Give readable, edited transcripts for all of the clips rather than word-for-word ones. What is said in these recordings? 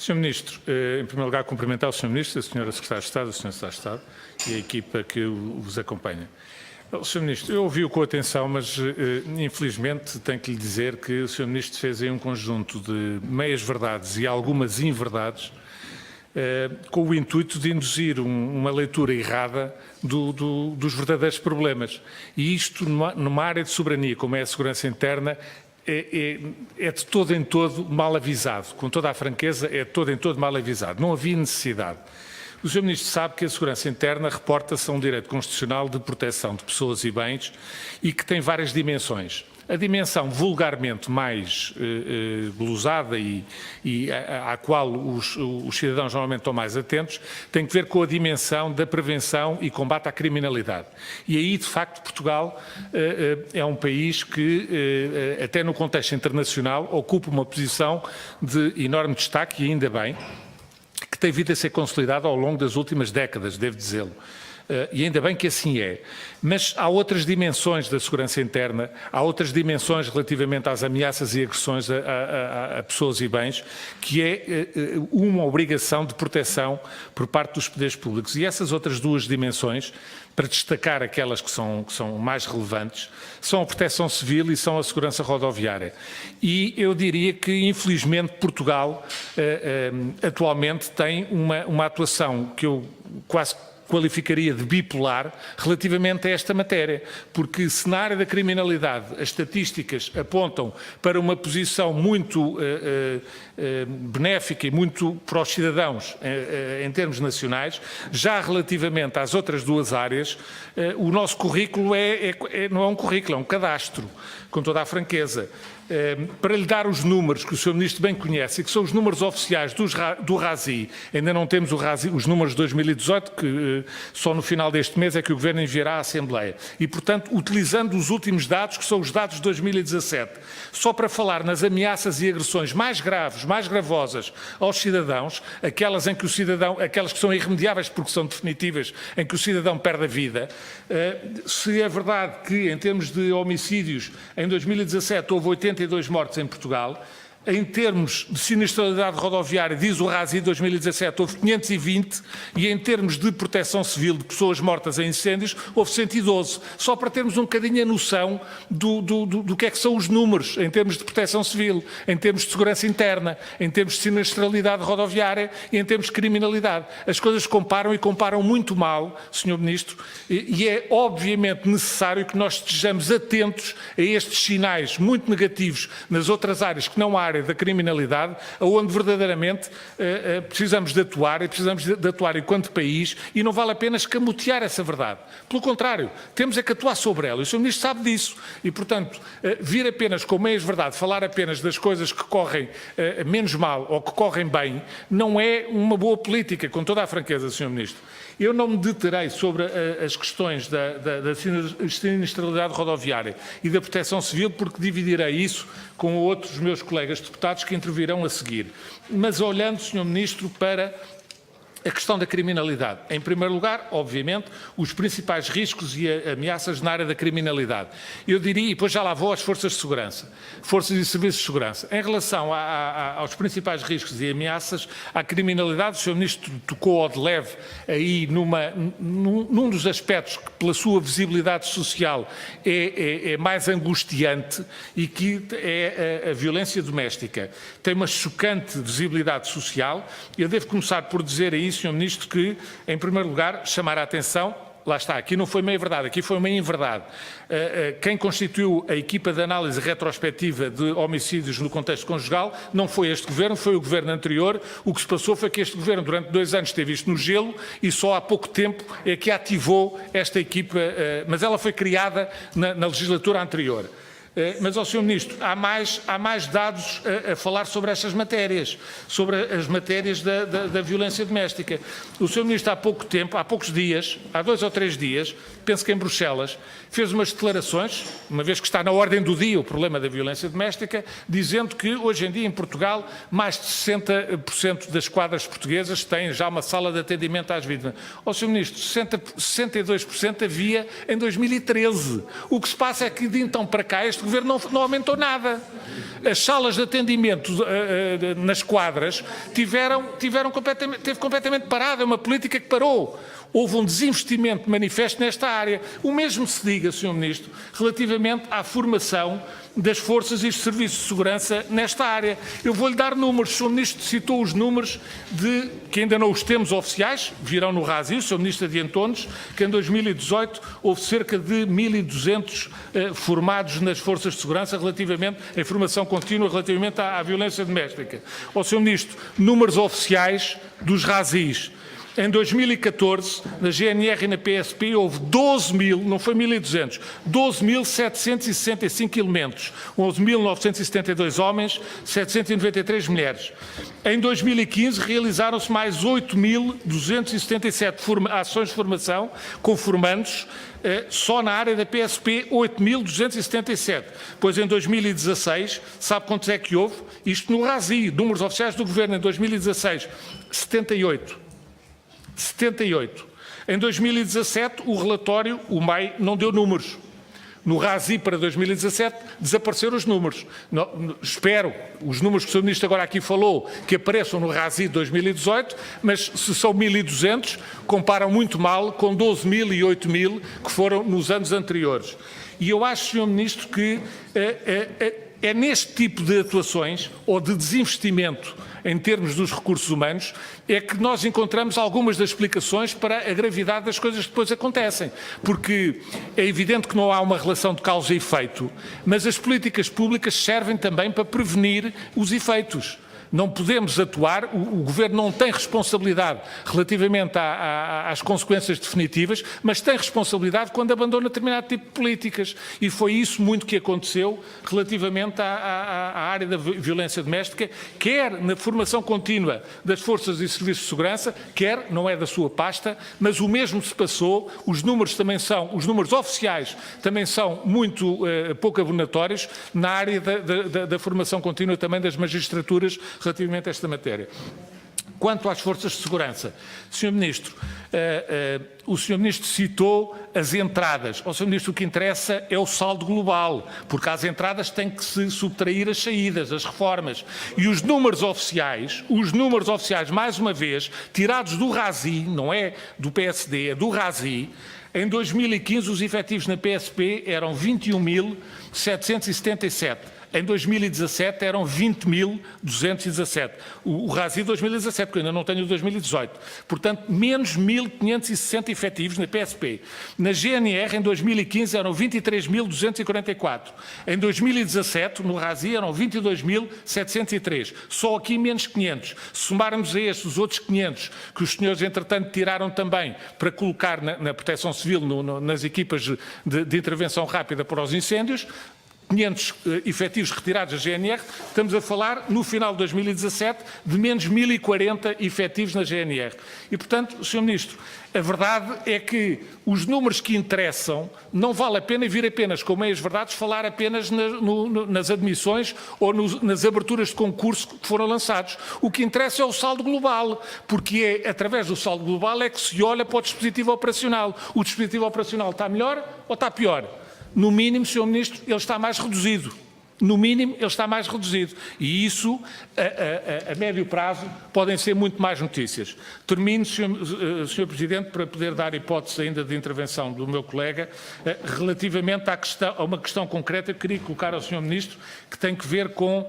Sr. Ministro, em primeiro lugar, cumprimentar o Sr. Ministro, a Sra. Secretária de Estado, a Sra. Secretária de Estado e a equipa que os acompanha. Sr. Ministro, eu ouvi-o com atenção, mas infelizmente tenho que lhe dizer que o Sr. Ministro fez aí um conjunto de meias-verdades e algumas inverdades com o intuito de induzir uma leitura errada dos verdadeiros problemas. E isto, numa área de soberania como é a segurança interna, é de todo em todo mal avisado. Com toda a franqueza, é de todo em todo mal avisado. Não havia necessidade. O Sr. Ministro sabe que a segurança interna reporta-se a um direito constitucional de proteção de pessoas e bens e que tem várias dimensões. A dimensão vulgarmente mais glosada e à qual os cidadãos normalmente estão mais atentos tem que ver com a dimensão da prevenção e combate à criminalidade. E aí, de facto, Portugal é um país que, até no contexto internacional, ocupa uma posição de enorme destaque, e ainda bem, que tem vindo a ser consolidado ao longo das últimas décadas, devo dizê-lo. E ainda bem que assim é. Mas há outras dimensões da segurança interna, há outras dimensões relativamente às ameaças e agressões a pessoas e bens, que é uma obrigação de proteção por parte dos poderes públicos. E essas outras duas dimensões, para destacar aquelas que são mais relevantes, são a proteção civil e são a segurança rodoviária. E eu diria que, infelizmente, Portugal atualmente tem uma atuação que eu quase qualificaria de bipolar relativamente a esta matéria, porque se na área da criminalidade as estatísticas apontam para uma posição muito benéfica e muito para os cidadãos em termos nacionais, já relativamente às outras duas áreas, o nosso currículo não é um currículo, é um cadastro, com toda a franqueza. Para lhe dar os números que o Sr. Ministro bem conhece e que são os números oficiais do RASI, ainda não temos os números de 2018, que só no final deste mês é que o Governo enviará à Assembleia. E, portanto, utilizando os últimos dados, que são os dados de 2017, só para falar nas ameaças e agressões mais graves, mais gravosas aos cidadãos, aquelas que são irremediáveis porque são definitivas, em que o cidadão perde a vida, se é verdade que, em termos de homicídios, em 2017 houve 82 mortes em Portugal, em termos de sinistralidade rodoviária, diz o RASI 2017, houve 520 e em termos de proteção civil de pessoas mortas em incêndios, houve 112. Só para termos um bocadinho a noção do que é que são os números em termos de proteção civil, em termos de segurança interna, em termos de sinistralidade rodoviária e em termos de criminalidade. As coisas comparam e comparam muito mal, Sr. Ministro, e é obviamente necessário que nós estejamos atentos a estes sinais muito negativos nas outras áreas que não há área da criminalidade, onde verdadeiramente precisamos de atuar e precisamos de atuar enquanto país e não vale a pena escamotear essa verdade. Pelo contrário, temos é que atuar sobre ela e o Sr. Ministro sabe disso e, portanto, vir apenas com meias-verdade, falar apenas das coisas que correm menos mal ou que correm bem, não é uma boa política, com toda a franqueza, Sr. Ministro. Eu não me deterei sobre as questões da sinistralidade rodoviária e da proteção civil, porque dividirei isso com outros meus colegas deputados que intervirão a seguir. Mas olhando, Sr. Ministro, para a questão da criminalidade. Em primeiro lugar, obviamente, os principais riscos e ameaças na área da criminalidade. Eu diria, e depois já lá vou às forças de segurança, forças e serviços de segurança. Em relação aos principais riscos e ameaças à criminalidade, o Sr. Ministro tocou ao de leve aí num dos aspectos que, pela sua visibilidade social, é mais angustiante e que é a violência doméstica. Tem uma chocante visibilidade social. Eu devo começar por dizer aí, Sr. Ministro, que, em primeiro lugar, chamar a atenção, lá está, aqui não foi meia-verdade, aqui foi uma inverdade. Quem constituiu a equipa de análise retrospectiva de homicídios no contexto conjugal não foi este Governo, foi o Governo anterior. O que se passou foi que este Governo, durante 2 anos, teve isto no gelo e só há pouco tempo é que ativou esta equipa, mas ela foi criada na legislatura anterior. Mas, ó Sr. Ministro, há mais dados a falar sobre estas matérias, sobre as matérias da violência doméstica. O Sr. Ministro há poucos dias, há 2 ou 3 dias, penso que em Bruxelas, fez umas declarações, uma vez que está na ordem do dia o problema da violência doméstica, dizendo que hoje em dia em Portugal mais de 60% das quadras portuguesas têm já uma sala de atendimento às vítimas. Ó Sr. Ministro, 62% havia em 2013. O que se passa é que de então para cá este Governo não aumentou nada. As salas de atendimento nas quadras teve completamente parada, é uma política que parou. Houve um desinvestimento manifesto nesta área. O mesmo se diga, Sr. Ministro, relativamente à formação das forças e dos serviços de segurança nesta área. Eu vou-lhe dar números. O Sr. Ministro citou os números que ainda não os temos oficiais, virão no RASI, o Sr. Ministro adiantou-nos que em 2018 houve cerca de 1.200 formados nas forças de segurança relativamente à formação contínua relativamente à violência doméstica. Ó Sr. Ministro, números oficiais dos RASIs. Em 2014, na GNR e na PSP, houve 12.000, não foi 1.200, 12.765 elementos, 11.972 homens, 793 mulheres. Em 2015, realizaram-se mais 8.277 ações de formação com formandos, só na área da PSP, 8.277. Pois em 2016, sabe quantos é que houve? Isto no RASI, números oficiais do Governo, em 2016, 78. Em 2017, o relatório, o MAI, não deu números. No RASI para 2017 desapareceram os números. Espero, os números que o Sr. Ministro agora aqui falou, que apareçam no RASI de 2018, mas se são 1.200, comparam muito mal com 12.000 e 8.000 que foram nos anos anteriores. E eu acho, Sr. Ministro, que é neste tipo de atuações ou de desinvestimento em termos dos recursos humanos, é que nós encontramos algumas das explicações para a gravidade das coisas que depois acontecem. Porque é evidente que não há uma relação de causa e efeito, mas as políticas públicas servem também para prevenir os efeitos. Não podemos atuar, o Governo não tem responsabilidade relativamente às consequências definitivas, mas tem responsabilidade quando abandona determinado tipo de políticas. E foi isso muito que aconteceu relativamente à área da violência doméstica, quer na formação contínua das forças e serviços de segurança, quer, não é da sua pasta, mas o mesmo se passou, os números oficiais também são muito pouco abonatórios na área da formação contínua também das magistraturas relativamente a esta matéria. Quanto às forças de segurança, Sr. Ministro, o Sr. Ministro citou as entradas. Ao Sr. Ministro, o que interessa é o saldo global, porque às entradas tem que se subtrair as saídas, as reformas. E os números oficiais, mais uma vez, tirados do RASI, não é do PSD, é do RASI, em 2015 os efetivos na PSP eram 21.777. Em 2017 eram 20.217. O RASI 2017, porque eu ainda não tenho o 2018. Portanto, menos 1.560 efetivos na PSP. Na GNR, em 2015, eram 23.244. Em 2017, no RASI, eram 22.703. Só aqui menos 500. Se somarmos a estes os outros 500 que os senhores, entretanto, tiraram também para colocar na Proteção Civil, nas equipas de intervenção rápida para os incêndios, 500 efetivos retirados da GNR, estamos a falar, no final de 2017, de menos 1.040 efetivos na GNR. E, portanto, Sr. Ministro, a verdade é que os números que interessam não vale a pena vir apenas com meias verdades falar apenas nas admissões ou nas aberturas de concurso que foram lançados. O que interessa é o saldo global, porque é através do saldo global é que se olha para o dispositivo operacional. O dispositivo operacional está melhor ou está pior? No mínimo, Sr. Ministro, ele está mais reduzido. No mínimo, ele está mais reduzido. E isso, a médio prazo, podem ser muito mais notícias. Termino, Sr. Presidente, para poder dar hipótese ainda de intervenção do meu colega, relativamente a uma questão concreta que queria colocar ao Sr. Ministro, que tem que ver com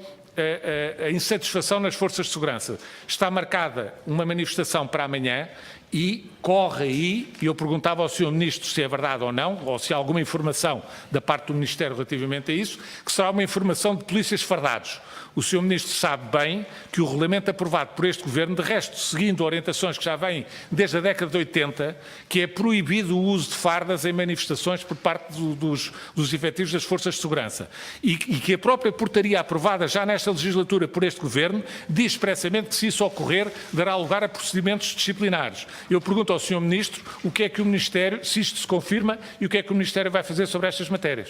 a insatisfação nas forças de segurança. Está marcada uma manifestação para amanhã e corre aí, e eu perguntava ao Sr. Ministro se é verdade ou não, ou se há alguma informação da parte do Ministério relativamente a isso, que será uma informação de polícias fardados. O Sr. Ministro sabe bem que o regulamento aprovado por este Governo, de resto, seguindo orientações que já vêm desde a década de 80, que é proibido o uso de fardas em manifestações por parte dos efetivos das forças de segurança. E que a própria portaria aprovada já nesta legislatura por este Governo diz expressamente que se isso ocorrer, dará lugar a procedimentos disciplinares. Eu pergunto ao Sr. Ministro o que é que o Ministério, se isto se confirma, e o que é que o Ministério vai fazer sobre estas matérias.